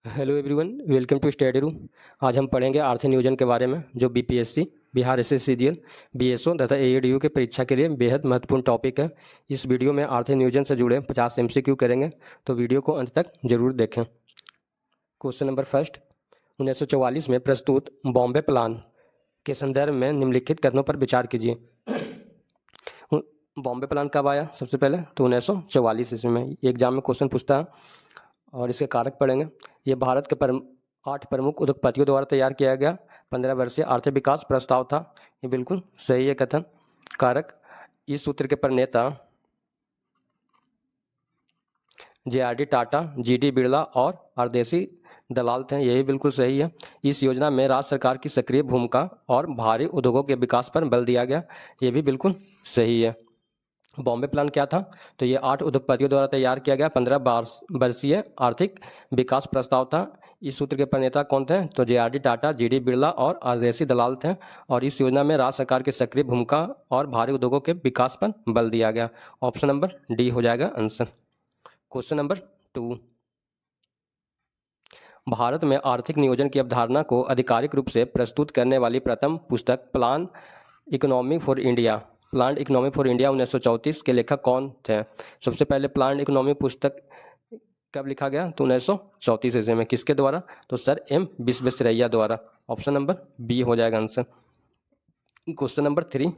Hello everyone, welcome to study room. आज हम पढ़ेंगे आर्थिक नियोजन के बारे में, जो बीपीएससी, बिहार एसएससीजीएल, बीएसओ तथा एएडीयू के परीक्षा के लिए बेहद महत्वपूर्ण टॉपिक है। इस वीडियो में आर्थिक नियोजन से जुड़े 50 एमसीक्यू करेंगे, तो वीडियो को अंत तक जरूर देखें। क्वेश्चन नंबर फर्स्ट, 1944 में प्रस्तुत बॉम्बे प्लान के संदर्भ में निम्नलिखित कथनों पर विचार कीजिए। बॉम्बे प्लान कब आया? सबसे पहले तो 1944 ईस्वी में। एग्जाम में क्वेश्चन पूछता है और इसके कारक पढ़ेंगे। ये भारत के 8 प्रमुख उद्योगपतियों द्वारा तैयार किया गया 15 वर्षीय आर्थिक विकास प्रस्ताव था। ये बिल्कुल सही है कथन। कारक, इस सूत्र के प्रणेता जेआरडी टाटा, जीडी बिरला और परदेसी दलाल थे। यही बिल्कुल सही है। इस योजना में राज्य सरकार की सक्रिय भूमिका और भारी उद्योगों के विकास पर बल दिया गया। ये भी बिल्कुल सही है। बॉम्बे प्लान क्या था? तो ये 8 उद्योगपतियों द्वारा तैयार किया गया 15 वर्षीय आर्थिक विकास प्रस्ताव था। इस सूत्र के प्रणेता कौन थे? तो जेआरडी टाटा, जीडी बिरला और परदेसी दलाल थे। और इस योजना में राज्य सरकार की सक्रिय भूमिका और भारी उद्योगों के विकास पर बल दिया गया। ऑप्शन नंबर डी हो जाएगा आंसर। क्वेश्चन नंबर 2, भारत में आर्थिक नियोजन की अवधारणा को आधिकारिक रूप से प्रस्तुत करने वाली प्रथम पुस्तक प्लान इकोनॉमी फॉर इंडिया 1934 के लेखक कौन थे? सबसे पहले प्लान इकोनॉमी पुस्तक कब लिखा गया? तो 1934 ईस्वी में। किसके द्वारा? तो सर एम विश्वेश्वरैया द्वारा। ऑप्शन नंबर बी हो जाएगा आंसर। क्वेश्चन नंबर 3,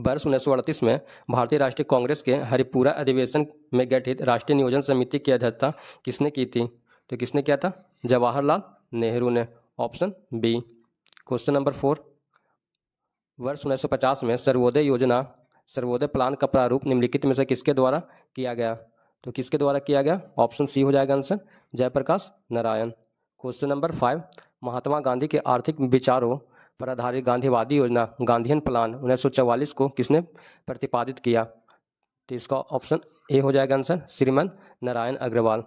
वर्ष 1938 में भारतीय राष्ट्रीय कांग्रेस के हरिपुरा अधिवेशन में गठित राष्ट्रीय नियोजन समिति की अध्यक्षता किसने की थी? तो किसने किया था? जवाहरलाल नेहरू ने। Option B. क्वेश्चन नंबर 4, वर्ष 1950 में सर्वोदय प्लान का प्रारूप निम्नलिखित में से किसके द्वारा किया गया? तो किसके द्वारा किया गया? ऑप्शन सी हो जाएगा answer, Jayaprakash Narayan. Question number 5, Mahatma Gandhi के आर्थिक विचारों पर आधारित गांधीवादी योजना गांधीयन प्लान 1944 को किसने प्रतिपादित किया? तो इसका ऑप्शन ए हो जाएगा answer, Shriman Narayan Agarwal.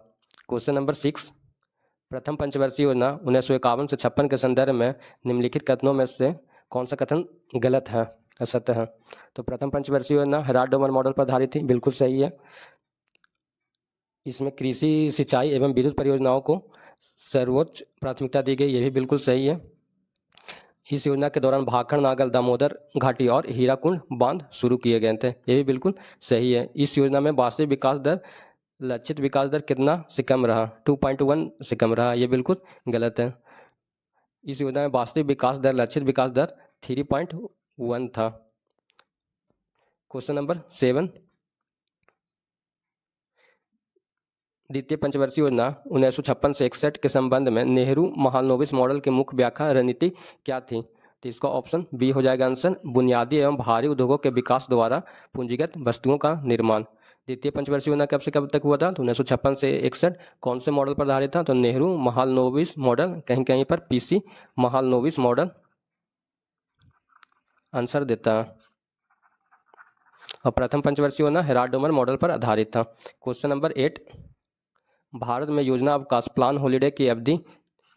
Question number 6, प्रथम पंचवर्षीय योजना 1951 से 56 के संदर्भ में निम्नलिखित कथनों में से कौन सा कथन गलत है, असत्य है? तो प्रथम पंचवर्षीय योजना हेराल्ड डोमर मॉडल पर आधारित थी। बिल्कुल सही है। इसमें कृषि, सिंचाई एवं विद्युत परियोजनाओं को सर्वोच्च प्राथमिकता दी गई। ये भी बिल्कुल सही है। इस योजना के दौरान भाखड़, नागल, दामोदर घाटी और हीराकुंड बांध शुरू किए गए थे। ये भी बिल्कुल सही है। इस योजना में वार्षिक विकास दर, लक्षित विकास दर कितना से कम रहा? 2.1 से कम रहा। ये बिल्कुल गलत है। इस योजना में वास्तविक विकास दर, लक्षित विकास दर 3.1 था। क्वेश्चन नंबर 7, द्वितीय पंचवर्षीय योजना 1956 से 61 के संबंध में नेहरू महालनोबिस मॉडल की मुख्य व्याख्या रणनीति क्या थी? तो इसका ऑप्शन बी हो जाएगा आंसर, बुनियादी एवं भारी उद्योगों के विकास द्वारा पूंजीगत वस्तुओं का निर्माण। द्वितीय पंचवर्षीय योजना कब से कब तक हुआ था? तो 1956 से 61। कौन से मॉडल पर आधारित था? तो नेहरू महालनोबिस मॉडल, कहीं कहीं पर पीसी महालनोबिस मॉडल आंसर देता है। और प्रथम पंचवर्षीय योजना हेराल्ड डोमर मॉडल पर आधारित था। क्वेश्चन नंबर 8, भारत में योजना अवकाश प्लान हॉलिडे की अवधि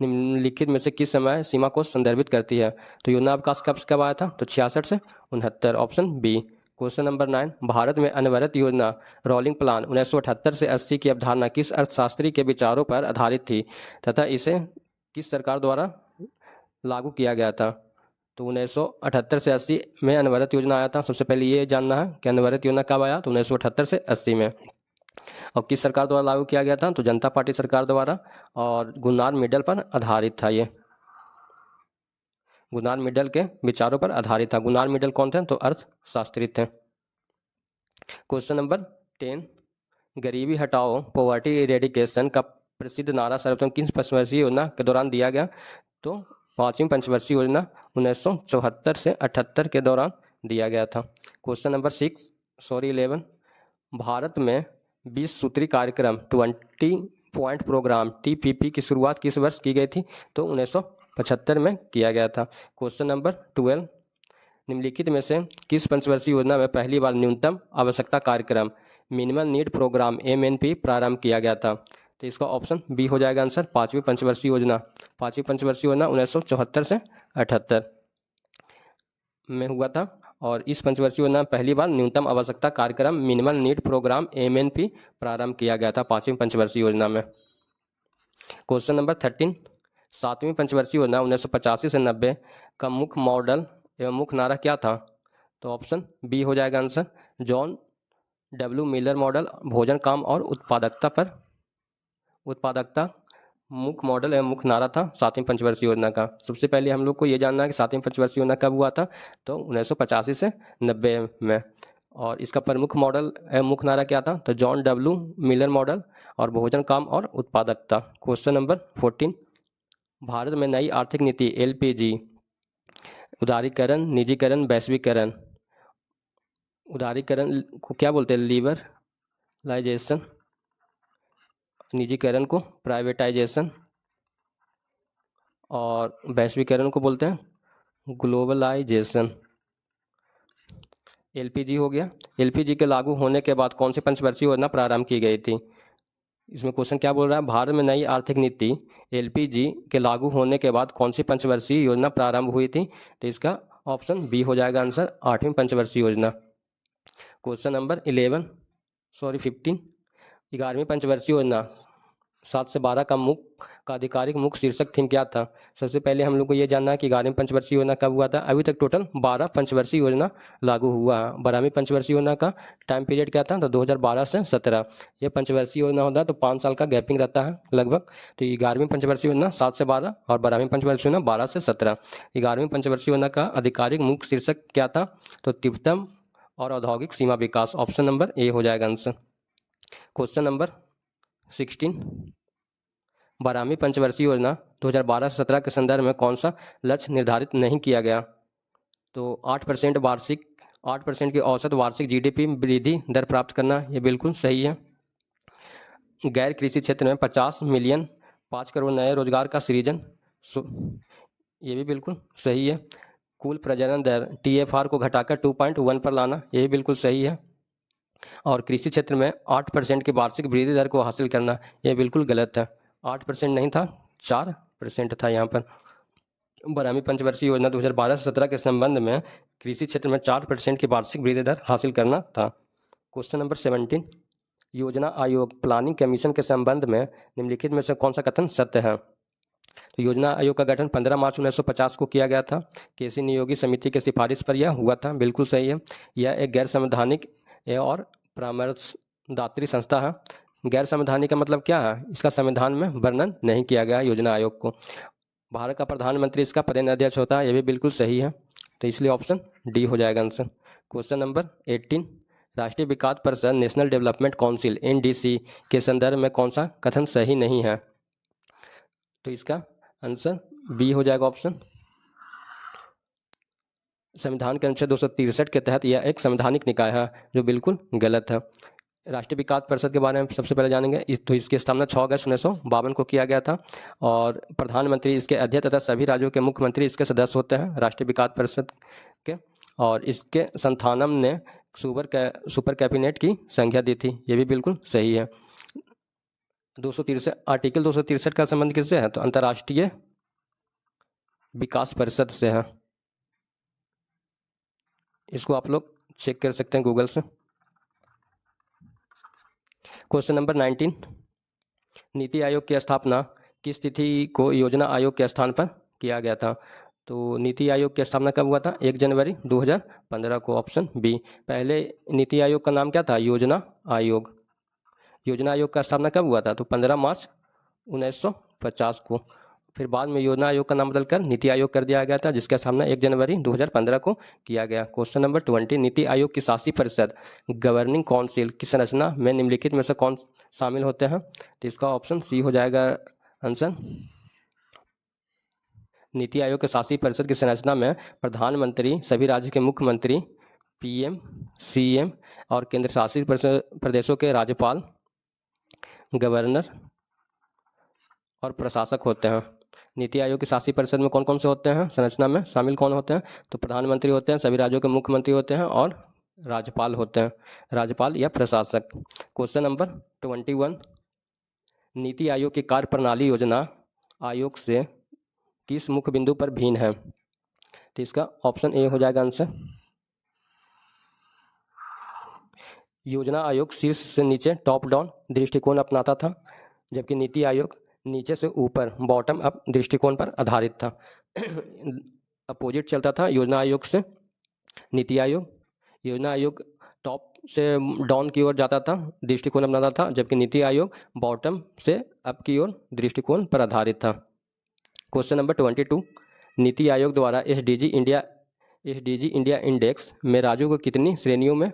निम्नलिखित में से किस समय सीमा को संदर्भित करती है? तो योजना अवकाश कब से कब आया था? तो 66 से 69। Option B. Question number 9, Bharat में अनवरत योजना रोलिंग प्लान 1978 से 80 की अवधारणा किस अर्थशास्त्री के विचारों पर आधारित थी तथा इसे किस सरकार द्वारा लागू किया गया था? तो 1978 से 80 में अनवरत योजना आया था। सबसे पहले ये जानना है कि अनवरत योजना कब आया? तो 1978 से 80 में। और किस सरकार द्वारा लागू किया गया था? तो जनता पार्टी सरकार द्वारा। और गुरनार मिडल पर आधारित था। ये गुरनार मिडल के विचारों पर आधारित था। गुरनार मिडल कौन थे? तो अर्थशास्त्री थे। क्वेश्चन नंबर 10, गरीबी हटाओ पॉवर्टी इरेडिकेशन का प्रसिद्ध नारा सर्वप्रथम किस पंचवर्षीय योजना के दौरान दिया गया? तो 5वीं पंचवर्षीय योजना 1974 से 78 के दौरान दिया गया था। क्वेश्चन नंबर 11, भारत में 20 सूत्री कार्यक्रम 20 पॉइंट प्रोग्राम TPP की शुरुआत किस वर्ष की गई थी? तो 1975 में किया गया था। क्वेश्चन नंबर 12, निम्नलिखित में से किस पंचवर्षीय योजना में पहली बार न्यूनतम आवश्यकता कार्यक्रम मिनिमम नीड प्रोग्राम MNP प्रारंभ किया गया था? तो इसका ऑप्शन बी हो जाएगा आंसर, 5वीं पंचवर्षीय योजना। 5वीं पंचवर्षीय योजना 1974 से 78 में हुआ था। और इस पंचवर्षीय योजना में पहली बार न्यूनतम आवश्यकता कार्यक्रम मिनिमम नीड प्रोग्राम MNP प्रारंभ किया गया था 5वीं पंचवर्षीय योजना में। क्वेश्चन नंबर 13, 7वीं पंचवर्षीय योजना 1985 से 90 का मुख्य मॉडल एवं मुख्य नारा क्या था? तो ऑप्शन बी हो जाएगा answer, John W Miller model, भोजन, काम और उत्पादकता मुख्य मॉडल एवं मुख्य नारा था 7वीं पंचवर्षीय योजना का। सबसे पहले हम लोग को ये जानना है कि 7वीं पंचवर्षीय योजना कब हुआ था? तो 1985 से 90 में। और इसका प्रमुख मॉडल एवं मुख्य नारा क्या था? तो जॉन डब्ल्यू मिलर मॉडल और भोजन, काम और उत्पादकता। क्वेश्चन नंबर 14, भारत में नई आर्थिक नीति एलपीजी, उदारीकरण, निजीकरण, वैश्वीकरण। उदारीकरण को क्या बोलते हैं? लिबरलाइजेशन। निजीकरण को प्राइवेटाइजेशन और वैश्वीकरण को बोलते हैं ग्लोबलाइजेशन। एलपीजी हो गया। एलपीजी के लागू होने के बाद कौन सी पंचवर्षीय योजना प्रारंभ की गई थी? इसमें क्वेश्चन क्या बोल रहा है? भारत में नई आर्थिक नीति एलपीजी के लागू होने के बाद कौन सी पंचवर्षीय योजना प्रारंभ हुई थी? तो इसका ऑप्शन बी हो जाएगा आंसर, 8वीं पंचवर्षीय योजना। क्वेश्चन नंबर 15, 11वीं पंचवर्षीय योजना 7 से 12 का आधिकारिक मुख्य शीर्षक थीम क्या था? सबसे पहले हम लोग को ये जानना है कि 11वीं पंचवर्षीय योजना कब हुआ था। अभी तक टोटल 12 पंचवर्षीय योजना लागू हुआ है। 12वीं पंचवर्षीय योजना का टाइम पीरियड क्या था? तो 2012 से 17। ये पंचवर्षीय योजना होता है तो 5 साल का गैपिंग रहता है लगभग। तो 11वीं पंचवर्षीय योजना 7 से 12 और 12वीं पंचवर्षीय योजना 12 से 17। 11वीं पंचवर्षीय योजना का आधिकारिक मुख्य शीर्षक क्या था? तो तिब्बतम और औद्योगिक सीमा विकास। ऑप्शन नंबर ए हो जाएगा आंसर। क्वेश्चन नंबर 16, 12वीं पंचवर्षीय योजना 2012 से 17 के संदर्भ में कौन सा लक्ष्य निर्धारित नहीं किया गया? तो 8% की औसत वार्षिक जीडीपी वृद्धि दर प्राप्त करना, ये बिल्कुल सही है। गैर कृषि क्षेत्र में 50 मिलियन 5 करोड़ नए रोजगार का सृजन, ये भी बिल्कुल सही है। कुल प्रजनन दर TFR को घटाकर 2.1 पर लाना, ये भी बिल्कुल सही है। और कृषि क्षेत्र में 8% की वार्षिक वृद्धि दर को हासिल करना, ये बिल्कुल गलत है। 8% नहीं था, 4% था यहाँ पर। 12वीं पंचवर्षीय योजना 2012 से 17 के संबंध में कृषि क्षेत्र में 4% की वार्षिक वृद्धि दर हासिल करना था। क्वेश्चन नंबर 17, योजना आयोग प्लानिंग कमीशन के संबंध में निम्नलिखित में से कौन सा कथन सत्य है? तो योजना आयोग का गठन 15 मार्च 1950 को किया गया था। केसी नियोगी समिति के सिफारिश पर यह हुआ था, बिल्कुल सही है। यह एक गैर संवैधानिक और परामर्शदात्री संस्था है। गैर संवैधानिक का मतलब क्या है? इसका संविधान में वर्णन नहीं किया गया योजना आयोग को। भारत का प्रधानमंत्री इसका पदेन अध्यक्ष होता है, यह भी बिल्कुल सही है। तो इसलिए ऑप्शन डी हो जाएगा आंसर। क्वेश्चन नंबर 18, राष्ट्रीय विकास परिषद नेशनल डेवलपमेंट काउंसिल NDC के संदर्भ में कौन सा कथन सही नहीं है? तो इसका आंसर बी हो जाएगा ऑप्शन। संविधान के अनुच्छेद 263 के तहत यह एक संवैधानिक निकाय है, जो बिल्कुल गलत है। राष्ट्रीय विकास परिषद के बारे में सबसे पहले जानेंगे। तो इसकी स्थापना 6 अगस्त 1952 को किया गया था और प्रधानमंत्री इसके अध्यक्ष तथा सभी राज्यों के मुख्यमंत्री इसके सदस्य होते हैं राष्ट्रीय विकास परिषद के। और इसके संस्थानम ने सुपर कैबिनेट की संज्ञा दी थी, ये भी बिल्कुल सही है। 263 आर्टिकल 263 का संबंध किससे है? तो अंतर्राष्ट्रीय विकास परिषद से है। इसको आप लोग चेक कर सकते हैं गूगल से। क्वेश्चन नंबर 19, नीति आयोग की स्थापना किस तिथि को योजना आयोग के स्थान पर किया गया था? तो नीति आयोग की स्थापना कब हुआ था? 1 जनवरी 2015 को, ऑप्शन बी। पहले नीति आयोग का नाम क्या था? योजना आयोग। योजना आयोग का स्थापना कब हुआ था? तो 15 मार्च 1950 को। फिर बाद में योजना आयोग का नाम बदलकर नीति आयोग कर दिया गया था, जिसका स्थापना 1 जनवरी 2015 को किया गया। क्वेश्चन नंबर 20, नीति आयोग की शासी परिषद गवर्निंग काउंसिल की संरचना में निम्नलिखित में से कौन शामिल होते हैं? तो इसका ऑप्शन सी हो जाएगा आंसर। नीति आयोग के शासी परिषद की संरचना में प्रधानमंत्री, सभी राज्य के मुख्यमंत्री, PM, CM और केंद्र शासित प्रदेशों के राज्यपाल, गवर्नर और प्रशासक होते हैं। नीति आयोग की शासी परिषद में कौन कौन से होते हैं? संरचना में शामिल कौन होते हैं? तो प्रधानमंत्री होते हैं, सभी राज्यों के मुख्यमंत्री होते हैं और राज्यपाल होते हैं, राज्यपाल या प्रशासक। क्वेश्चन नंबर 21, नीति आयोग की कार्य प्रणाली योजना आयोग से किस मुख्य बिंदु पर भिन्न है? तो इसका ऑप्शन ए हो जाएगा आंसर। योजना आयोग शीर्ष से नीचे टॉप डाउन दृष्टिकोण अपनाता था, जबकि नीति आयोग नीचे से ऊपर बॉटम अप दृष्टिकोण पर आधारित था। अपोजिट चलता था योजना आयोग से नीति आयोग। योजना आयोग टॉप से डाउन की ओर जाता था, दृष्टिकोण अपनाता था, जबकि नीति आयोग बॉटम से अप की ओर दृष्टिकोण पर आधारित था। क्वेश्चन नंबर 22, नीति आयोग द्वारा एसडीजी इंडिया इंडेक्स में राज्यों को कितनी श्रेणियों में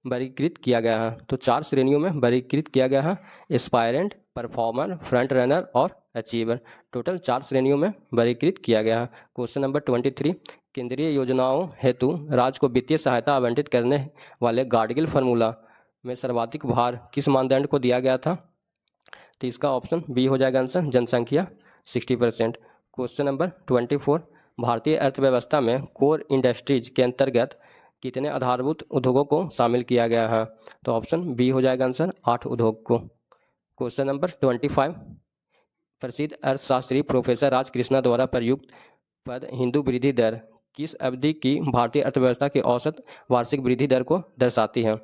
वर्गीकृत किया गया है? तो 4 श्रेणियों में वर्गीकृत किया गया है, एस्पायरेंट, परफॉर्मर, फ्रंट रनर और अचीवर। टोटल 4 श्रेणियों में वर्गीकृत किया गया है। क्वेश्चन नंबर 23, केंद्रीय योजनाओं हेतु राज्य को वित्तीय सहायता आवंटित करने वाले गाडगिल फार्मूला में सर्वाधिक भार किस मानदंड को दिया गया था? तो इसका ऑप्शन बी हो जाएगा आंसर, जनसंख्या 60%। क्वेश्चन नंबर 24, भारतीय अर्थव्यवस्था में कोर इंडस्ट्रीज के अंतर्गत कितने आधारभूत उद्योगों को शामिल किया गया है? तो ऑप्शन बी हो जाएगा आंसर, 8 उद्योग को। क्वेश्चन नंबर 25, प्रसिद्ध अर्थशास्त्री प्रोफेसर राजकृष्णा द्वारा प्रयुक्त पद हिंदू वृद्धि दर किस अवधि की भारतीय अर्थव्यवस्था की औसत वार्षिक वृद्धि दर को दर्शाती है?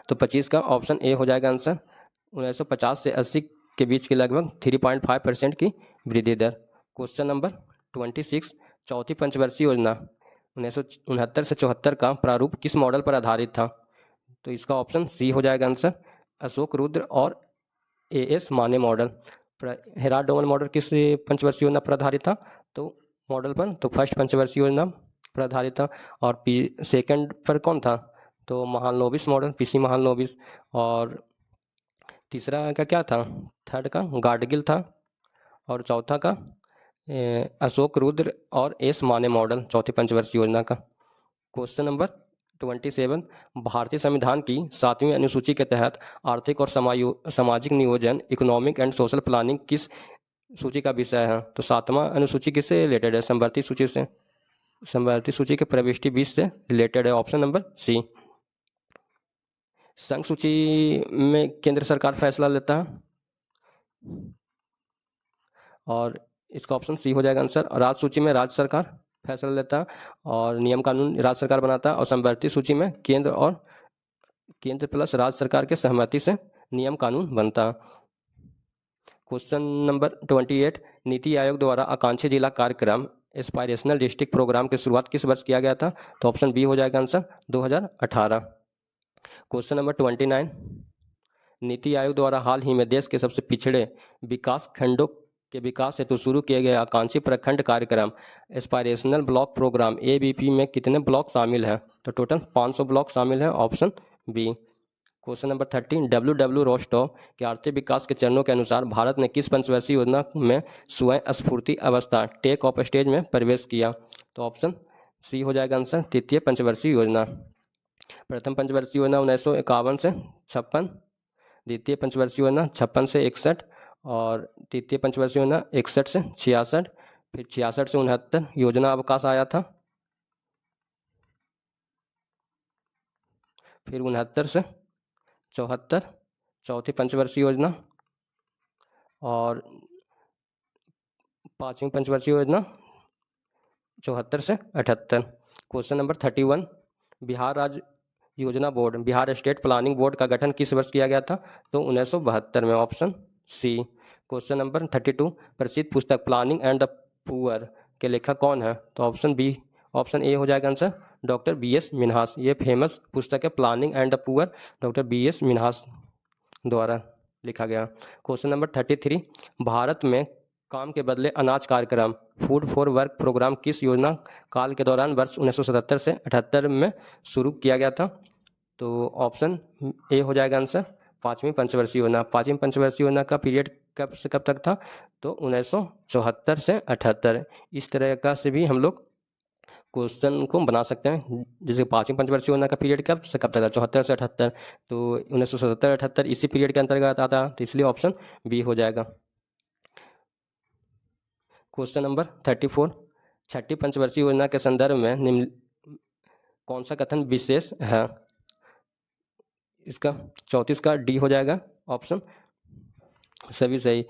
तो 25 का ऑप्शन ए हो जाएगा आंसर, 1950 से 80 के बीच की लगभग 3.5% की वृद्धि दर। क्वेश्चन नंबर 26, चौथी पंचवर्षीय योजना 1969 से 74 का प्रारूप किस मॉडल पर आधारित था? तो इसका ऑप्शन सी हो जाएगा आंसर, अशोक रुद्र और एएस माने मॉडल। हेराल्ड डोमन मॉडल किस पंचवर्षीय योजना पर आधारित था? तो मॉडल पर तो फर्स्ट पंचवर्षीय योजना पर आधारित था। और सेकंड पर कौन था? तो महालनोबिस मॉडल, पीसी महालनोबिस। और तीसरा का क्या था? थर्ड का गाडगिल था। और चौथा का अशोक रुद्र और एस माने मॉडल, चौथी पंचवर्षीय योजना का। क्वेश्चन नंबर 27, भारतीय संविधान की 7वीं अनुसूची के तहत आर्थिक और सामाजिक नियोजन, इकोनॉमिक एंड सोशल प्लानिंग किस सूची का विषय है? तो 7वां अनुसूची किससे रिलेटेड है? समवर्ती सूची से। समवर्ती सूची के प्रविष्टि 20 से रिलेटेड है, ऑप्शन नंबर सी। संघ सूची में केंद्र सरकार फैसला लेता है और इसका ऑप्शन सी हो जाएगा आंसर। राज्य सूची में राज्य सरकार फैसला लेता है और नियम कानून राज्य सरकार बनाता है। और समवर्ती सूची में केंद्र प्लस राज्य सरकार के सहमति से नियम कानून बनता है। क्वेश्चन नंबर 28, नीति आयोग द्वारा आकांक्षी जिला कार्यक्रम एस्पायरेशनल डिस्ट्रिक्ट प्रोग्राम की शुरुआत किस वर्ष किया गया था? तो ऑप्शन बी हो जाएगा answer, 2018। Question number 29, NITI Aayog द्वारा हाल ही में देश के सबसे पिछड़े विकास खंडों के विकास हेतु शुरू किए गए आकांक्षी प्रखंड कार्यक्रम एस्पायरेशनल ब्लॉक प्रोग्राम एबीपी में कितने ब्लॉक शामिल हैं? तो टोटल 500 ब्लॉक शामिल हैं, option B. Question number 30, W Rostow के आर्थिक विकास के चरणों के अनुसार भारत ने किस पंचवर्षीय योजना में स्वयं स्फूर्ति अवस्था टेक ऑफ स्टेज में प्रवेश किया? तो ऑप्शन सी हो जाएगा आंसर, तृतीय पंचवर्षीय योजना। प्रथम पंचवर्षीय योजना 1951 से 56, द्वितीय पंचवर्षीय योजना 56 से 61 और तृतीय पंचवर्षीय योजना 61 से 66, फिर 66 से 69 योजना अवकाश आया था, फिर 69 से 74 चौथी पंचवर्षीय योजना और पांचवी पंचवर्षीय योजना 74 से 78। क्वेश्चन नंबर 31, बिहार राज्य योजना board, Bihar state planning board का गठन किस वर्ष किया गया था? तो 1972 में, ऑप्शन सी। क्वेश्चन नंबर 32, प्रसिद्ध पुस्तक प्लानिंग एंड द पुअर के लेखक कौन है? तो ऑप्शन बी, ऑप्शन ए हो जाएगा आंसर, डॉक्टर बीएस मिन्हास। ये फेमस पुस्तक है planning and the poor, doctor B S Minhas द्वारा लिखा गया। क्वेश्चन नंबर 33, भारत में काम के बदले अनाज कार्यक्रम फूड फॉर वर्क प्रोग्राम किस योजना काल के दौरान वर्ष 1977 से 78 में शुरू किया गया था? तो ऑप्शन ए हो जाएगा आंसर, पांचवी पंचवर्षीय योजना। पांचवी पंचवर्षीय योजना का पीरियड कब से कब तक था? तो 1974 से 78। इस तरह का से भी हम लोग क्वेश्चन को बना सकते हैं, जैसे पांचवी पंचवर्षीय योजना का पीरियड कब से कब तक था? 74 से 78, तो 1977-78 इसी पीरियड के अंतर्गत आता है, तो इसलिए ऑप्शन बी हो जाएगा। क्वेश्चन नंबर 34, छठी पंचवर्षीय योजना के संदर्भ में निम्न कौन सा कथन विशेष है? इसका 34 का डी हो जाएगा ऑप्शन, सभी सही।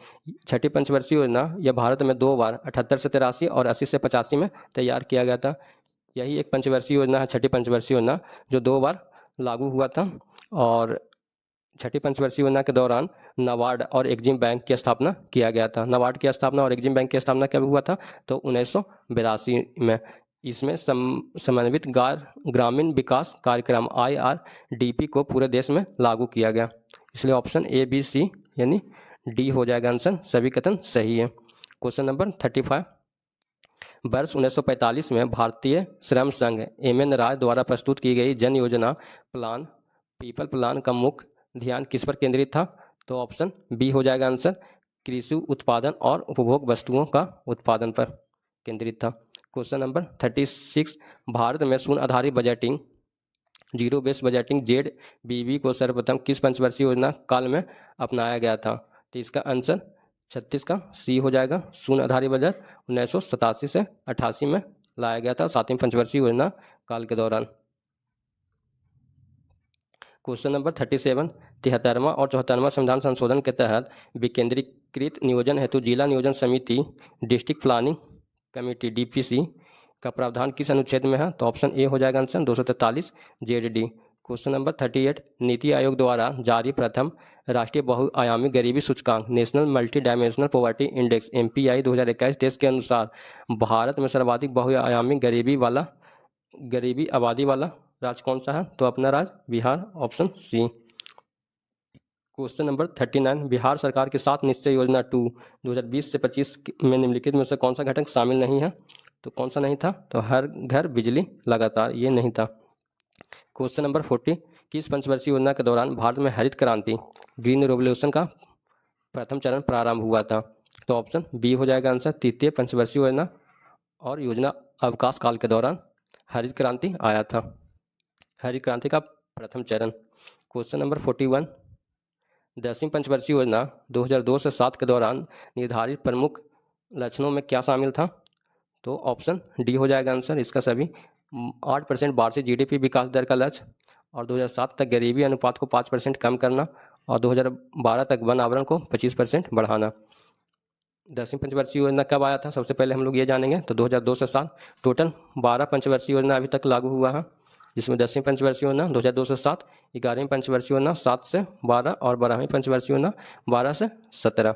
छठी पंचवर्षीय योजना यह भारत में 2 बार 78 से 83 और 80 से 85 में तैयार किया गया था। यही एक पंचवर्षीय योजना है, छठी पंचवर्षीय योजना, जो 2 बार लागू हुआ था। और छठी पंचवर्षीय योजना के दौरान नाबार्ड और एग्जिम बैंक की स्थापना किया गया था। नाबार्ड की स्थापना और एग्जिम बैंक की स्थापना कब हुआ था? तो 1982 में। इसमें समन्वित ग्रामीण विकास कार्यक्रम IRDP को पूरे देश में लागू किया गया। इसलिए ऑप्शन A, B, C यानी D हो जाएगा आंसर। सभी कथन सही है। Question number 35। वर्ष 1945 में भारतीय श्रम संघ MN राय द्वारा प्रस्तुत की गई जन योजना प्लान पीपल प्लान का मुख्य ध्यान किस पर केंद्रित था? तो ऑप्शन B हो जाएगा आंसर। कृषि उत्पादन और उपभोग वस्तुओं का उत्पादन पर केंद्रित था। Question number 36। भारत में शून्य आधारित budgeting zero based budgeting ZBB को सर्वप्रथम किस पंचवर्षीय योजना काल में अपनाया गया था? तो इसका आंसर 36 का C हो जाएगा। शून्य आधारित बजट 1987 से 88 में लाया गया था, 7वीं पंचवर्षीय योजना काल के दौरान। Question number 37। 73वां और 74वां संविधान संशोधन के तहत विकेंद्रीकृत नियोजन हेतु जिला नियोजन समिति डिस्ट्रिक्ट प्लानिंग कमेटी DPC का प्रावधान किस अनुच्छेद में है? तो ऑप्शन A हो जाएगा answer 243 ZD। Question number 38। NITI Aayog द्वारा जारी प्रथम राष्ट्रीय बहुआयामी गरीबी सूचकांक national multi dimensional poverty index MPI 2021 देश के अनुसार भारत में सर्वाधिक बहुआयामी गरीबी आबादी वाला राज्य कौन सा है? तो अपना राज्य Bihar, option C। Question number 39। Bihar सरकार की 7 निश्चय योजना 2 2020 से 25 में निम्नलिखित में से कौन सा घटक शामिल नहीं है? तो कौन सा नहीं था? तो हर घर बिजली लगातार, ये नहीं था। Question number 40। किस पंचवर्षीय योजना के दौरान भारत में हरित क्रांति ग्रीन रेवोल्यूशन का प्रथम चरण प्रारंभ हुआ था? तो ऑप्शन B हो जाएगा आंसर। तृतीय पंचवर्षीय योजना और योजना अवकाश काल के दौरान हरित क्रांति आया था, हरित क्रांति का प्रथम चरण। Question number 41। 10वीं पंचवर्षीय योजना 2002 से 7 के दौरान निर्धारित प्रमुख लक्षणों में क्या शामिल था? तो ऑप्शन D हो जाएगा आंसर। इसका सभी 8% वार्षिक GDP विकास दर का लक्ष्य और 2007 तक गरीबी अनुपात को 5% कम करना और 2012 तक वन आवरण को 25% बढ़ाना। 10वीं पंचवर्षीय योजना कब आया था? सबसे पहले हम लोग ये जानेंगे। तो 2002 से 7 टोटल 12 पंचवर्षीय योजना अभी तक लागू हुआ है, जिसमें 10वीं पंचवर्षीय योजना 2002 से 7, 11वीं पंचवर्षीय योजना 7 से 12 और 12वीं पंचवर्षीय योजना 12 से 17।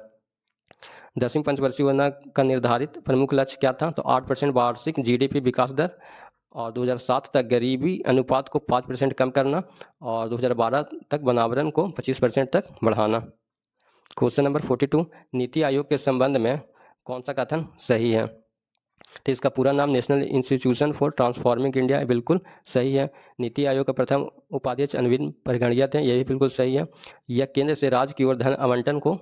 10वीं पंचवर्षीय योजना का निर्धारित प्रमुख लक्ष्य क्या था? तो 8% वार्षिक GDP विकास दर और 2007 तक गरीबी अनुपात को 5% कम करना और 2012 तक वनावरण को 25% तक बढ़ाना। Question number 42। नीति आयोग के संबंध में कौन सा कथन सही है? तो इसका पूरा नाम national institution for transforming India, बिल्कुल सही है। नीति आयोग का प्रथम उपाध्यक्ष अरविंद परगणिया थे, यह भी बिल्कुल सही है। यह केंद्र से राज्य की ओर धन आवंटन को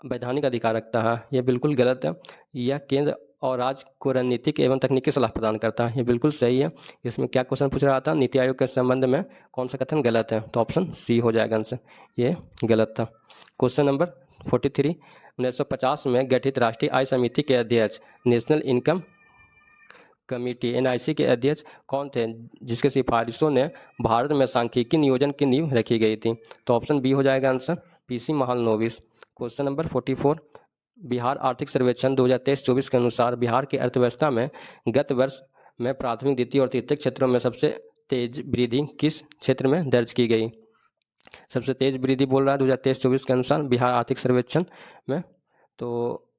वैधानिक अधिकार रखता है, यह बिल्कुल गलत है। यह केंद्र और राज्य को रणनीतिक एवं तकनीकी सलाह प्रदान करता है, ये बिल्कुल सही है। इसमें क्या क्वेश्चन पूछ रहा था? नीति आयोग के संबंध में कौन सा कथन गलत है? तो ऑप्शन C हो जाएगा आंसर, ये गलत था। Question number 43। 1950 में गठित राष्ट्रीय आय समिति के अध्यक्ष नेशनल इनकम कमेटी NIC के अध्यक्ष कौन थे, जिसके सिफारिशों ने भारत में सांख्यिकी नियोजन की नींव रखी गई थी? तो ऑप्शन B हो जाएगा answer, PC Mahalanobis. Question number 44। Bihar आर्थिक सर्वेक्षण 2023-24 के अनुसार बिहार की अर्थव्यवस्था में गत वर्ष में प्राथमिक, द्वितीय और तृतीय क्षेत्रों में सबसे तेज वृद्धि किस क्षेत्र में दर्ज की गई? सबसे तेज वृद्धि बोल रहा है 2023-24 के अनुसार बिहार आर्थिक सर्वेक्षण में। तो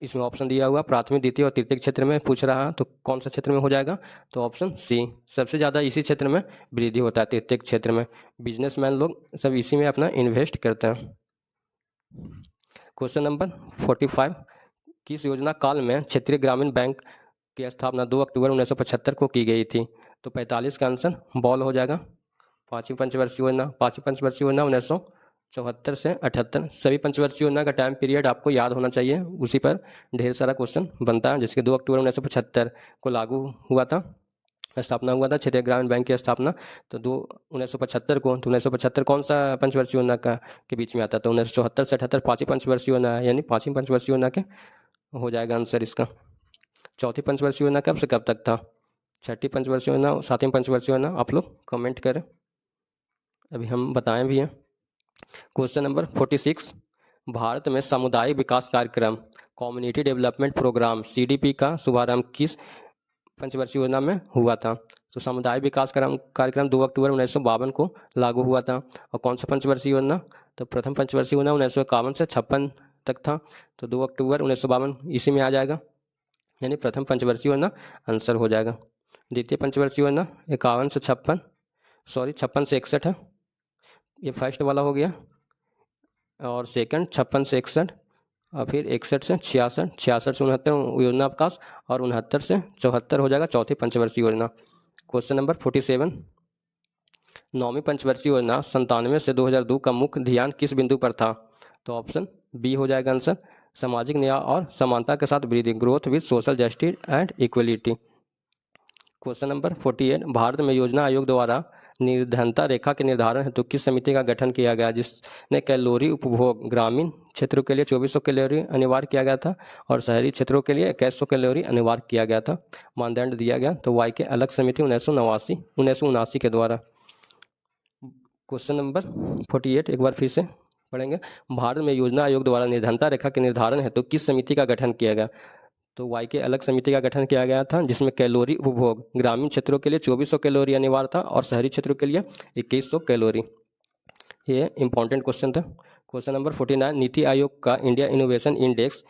इसमें ऑप्शन दिया हुआ प्राथमिक, द्वितीय और तृतीय क्षेत्र में पूछ रहा है, तो कौन सा क्षेत्र में हो जाएगा? तो ऑप्शन C, सबसे ज़्यादा इसी क्षेत्र में वृद्धि होता है, तृतीय क्षेत्र में। बिजनेसमैन लोग सब इसी में अपना इन्वेस्ट करते हैं। Question number 45। किस योजना काल में क्षेत्रीय ग्रामीण बैंक की स्थापना 2 अक्टूबर 1975 को की गई थी? तो 45 का आंसर बॉल हो जाएगा। 5वीं पंचवर्षीय योजना 1974 से 78। सभी पंचवर्षीय योजना का टाइम पीरियड आपको याद होना चाहिए, उसी पर ढेर सारा क्वेश्चन बनता है। जिसके 2 अक्टूबर 1975 को लागू हुआ था, स्थापना हुआ था क्षेत्रीय ग्रामीण बैंक की स्थापना। तो 1975 को, तो 1975 कौन सा पंचवर्षीय योजना का के बीच में आता है? तो 1974 से 78 5वीं पंचवर्षीय योजना है, यानी 5वीं पंचवर्षीय योजना के हो जाएगा आंसर इसका। 4थी पंचवर्षीय योजना कब से कब तक था? 6ठी पंचवर्षीय योजना, 7वीं पंचवर्षीय योजना, आप लोग कमेंट करें, अभी हम बताएं भी हैं। Question number 46। भारत में सामुदायिक विकास कार्यक्रम कम्युनिटी डेवलपमेंट प्रोग्राम CDP का शुभारंभ किस पंचवर्षीय योजना में हुआ था? तो समुदाय विकास कार्यक्रम 2 अक्टूबर 1952 को लागू हुआ था। और कौन सा पंचवर्षीय योजना? तो प्रथम पंचवर्षीय योजना 1951 से 56 तक था, तो 2 अक्टूबर 1952 इसी में आ जाएगा, यानी प्रथम पंचवर्षीय योजना आंसर हो जाएगा। द्वितीय पंचवर्षीय योजना 51 से 56 से 61 है, ये फर्स्ट वाला हो गया। और सेकंड 56 से 61, और फिर 61 से 66, 66 से 69 योजना अवकाश, और 69 से 74 हो जाएगा चौथी पंचवर्षीय योजना। क्वेश्चन नंबर 47, नौवीं पंचवर्षीय योजना 97 से 2002 का मुख्य ध्यान किस बिंदु पर था? तो ऑप्शन बी हो जाएगा आंसर, सामाजिक न्याय और समानता के साथ वृद्धि, growth with social justice and equality. Question number 48, Bharat में योजना आयोग द्वारा निर्धनता रेखा के निर्धारण हेतु किस समिति का गठन किया गया जिसने कैलोरी उपभोग ग्रामीण क्षेत्रों के लिए 2400 कैलोरी अनिवार्य किया गया था और शहरी क्षेत्रों के लिए 2100 कैलोरी अनिवार्य किया गया था, मानदंड दिया गया? तो वाई के अलग समिति 1979 के द्वारा। क्वेश्चन नंबर 48 एक बार फिर से पढ़ेंगे, भारत में योजना आयोग द्वारा निर्धनता रेखा के निर्धारण हेतु किस समिति का गठन किया गया? तो वाई के अलग समिति का गठन किया गया था जिसमें कैलोरी उपभोग ग्रामीण क्षेत्रों के लिए 2400 कैलोरी अनिवार्य था और शहरी क्षेत्रों के लिए 2100 कैलोरी। ये इंपॉर्टेंट क्वेश्चन था। क्वेश्चन नंबर 49, नीति आयोग का इंडिया इनोवेशन इंडेक्स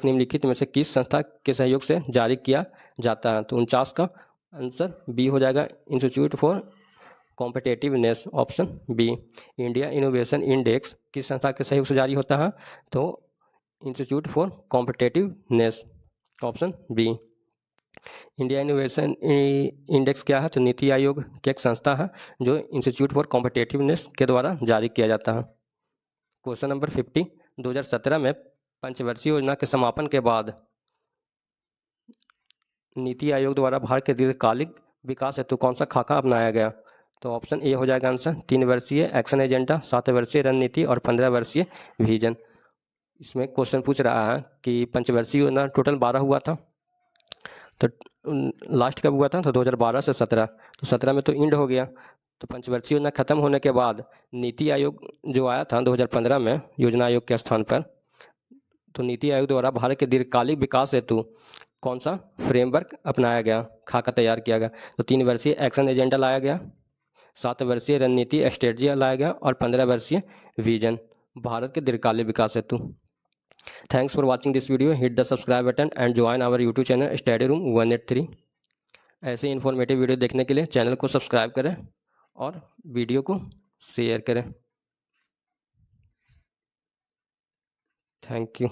निम्नलिखित में से किस संस्था के सहयोग से जारी किया जाता है? तो 49 का आंसर बी हो जाएगा, Institute for Competitiveness, option B. India Innovation Index किस संस्था के सहयोग से जारी होता है? तो Institute for Competitiveness, option B. India Innovation Index क्या है? तो नीति आयोग की एक संस्था है जो इंस्टीट्यूट फॉर कॉम्पिटिटिवनेस के द्वारा जारी किया जाता है। क्वेश्चन नंबर 50, 2017 में पंचवर्षीय योजना के समापन के बाद नीति आयोग द्वारा भारत के दीर्घकालिक विकास हेतु कौन सा खाका अपनाया गया? तो ऑप्शन ए हो जाएगा आंसर, 3 वर्षीय एक्शन एजेंडा, 7 वर्षीय रणनीति और 15 वर्षीय विजन। इसमें क्वेश्चन पूछ रहा है कि पंचवर्षीय योजना टोटल 12 हुआ था, तो लास्ट कब हुआ था? तो 2012 से 17, तो 17 में तो इंड हो गया। तो पंचवर्षीय योजना खत्म होने के बाद नीति आयोग जो आया था 2015 में योजना आयोग के स्थान पर, तो नीति आयोग द्वारा भारत के दीर्घकालिक विकास हेतु कौन सा फ्रेमवर्क अपनाया गया, खाका तैयार किया गया? तो 3 वर्षीय एक्शन एजेंडा लाया गया, 7 वर्षीय रणनीति स्ट्रेटजी लाया गया और 15 वर्षीय विजन भारत के दीर्घकालिक विकास हेतु। Thanks for watching this video, hit the subscribe button and join our YouTube channel study room 183। ऐसे इन्फॉर्मेटिव वीडियो देखने के लिए चैनल को सब्सक्राइब करें और वीडियो को शेयर करें। Thank you.